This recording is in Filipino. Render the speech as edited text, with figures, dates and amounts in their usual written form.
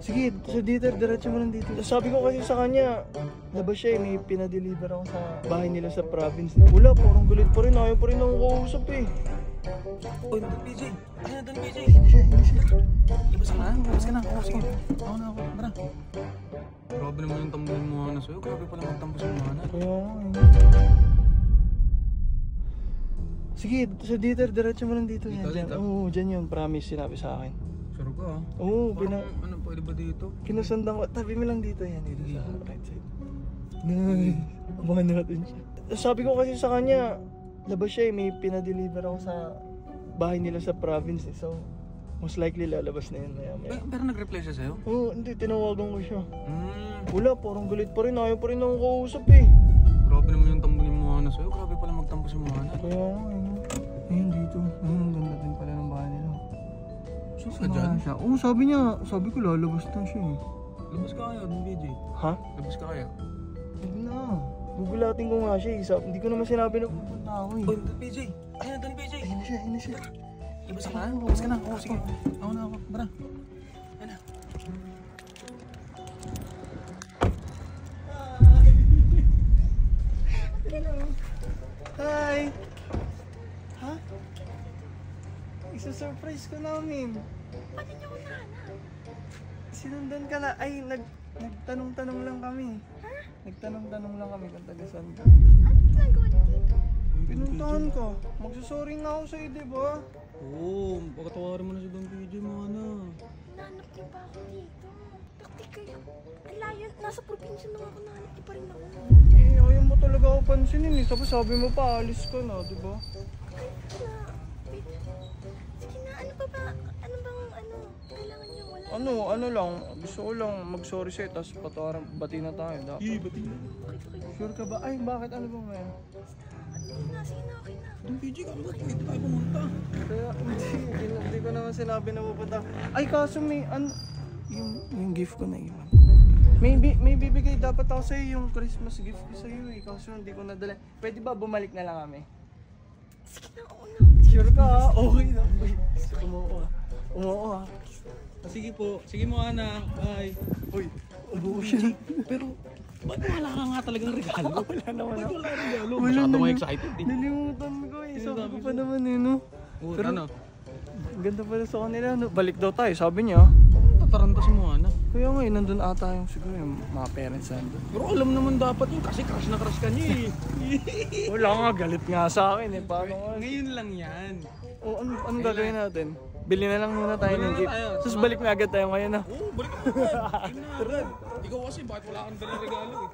Sige, sa Dieter, diretso mo lang dito. Sabi ko kasi sa kanya, labas siya may pinadeliver ako sa bahay nila sa province. Wala, parang galit pa rin. Ayaw pa rin akong kausap eh. Uy, PJ! Ano na doon, PJ? Hindi siya. Labas ka na, labas ka na. Oo, sige. Ako na ako, tara. Grabe naman yung tambuhin mo na sa'yo. Grabe pala magtampo sa mga na. Kaya sige, sa Dieter, diretso mo lang dito. Dito? Oo, dyan yun. Promise, sinabi sa akin. Sure ka ah. Oo, Ano, pwede ba dito? kinusundan ko. Tabi mo lang dito yan. Dito sa right side. Nice. Abangan natin siya. Sabi ko kasi sa kanya, labas siya may pinadeliver ako sa bahay nila sa province eh. So, most likely lalabas na yun maya. Pero nag-reply siya sa'yo? Oo, hindi. Tinawagan ko siya. Wala, parang galit pa rin. Ayaw pa rin akong kausap eh. Grabe naman yung tambuhin mo na sa'yo. Grabe pala magtampo sa mga na. Kaya ayun dito. Ang ganda din pala ng bahay nila. Saan ka dyan? Oo, sabi ko lalabas na siya eh. Labas ka kaya dun, PJ. Ha? Labas ka kaya? Huwag na. Gugulatin ko nga siya eh. Hindi ko naman sinabi na pupunta ako eh. Uy, PJ! Ano na doon, PJ? Ayun na siya. Labas ka na, labas ka na. Oo, sige. Ako na ako, tara. Ano? Hi! Ha? Isa-surprise ko namin. Ba't niyo ko nahanap? Sinundan ka na. Ay, nagtanong-tanong lang kami. Ha? Nagtanong-tanong lang kami kung taga saan ka. Ano ginagawa niyo dito? Pinuntahan ka. Magsasorry nga ako sa'yo, di ba? Oo, pagkatawarin mo na si Don PJ, mga na. Nahanap niyo pa ako dito. Taktik kayo. Ang layo. Nasa probinsya na ako. Nahanap niyo pa rin ako. Eh, ayaw mo talaga ako pansinin eh. Tapos sabi mo pa, alis ka na, di ba? Ay, na. Wait. Sige na. Ano pa ba? Ano bang kailangan niyo? Wala. Ano lang. Gusto ko lang mag-sorry sa'yo. Tapos patawaran, bati na tayo. Bati na. Okay. Sure ka ba? Ay, bakit? Ano ba ngayon? Sige na. Okay na. Don PJ, kami ba pwede tayo pumunta? Kaya, hindi ko naman sinabi na pupunta. Ay, kaso may, yung gift ko na iwan. May bibigay dapat ako sa'yo, yung Christmas gift ko sa'yo eh. Kaso hindi ko nadala. Pwede ba bumalik na lang kami? Sige na. Oo na. Sure ka ha? Okay na. Uy, umuo ha. Sige po. Sige mo, Ana. Bye. Uy, umuo siya. Pero, ba't wala ka nga talagang regalo? Wala naman Ba't ako. wala regalo? Wala Masyado na mo yun. excited eh. Nalimutan ko eh. Sabi ko pa naman eh, no? Oo, Pero- ano? Ganda pala sa kanila, no? Balik daw tayo, sabi niya. Tatarantas mo, Ana. Kaya nga eh, nandun ata yung siguro yung mga parents nandun. Pero alam naman dapat yun kasi crush na crush ka niya eh. Wala nga, galit nga sa akin eh. Paano nga? Ngayon lang yan. O, anong gagawin natin? Bili na lang muna tayo Bili ng na gift. tayo. Tapos balik na agad tayo ngayon na. Oo, balik ka na. Ikaw kasi bakit wala kang dalang regalo eh.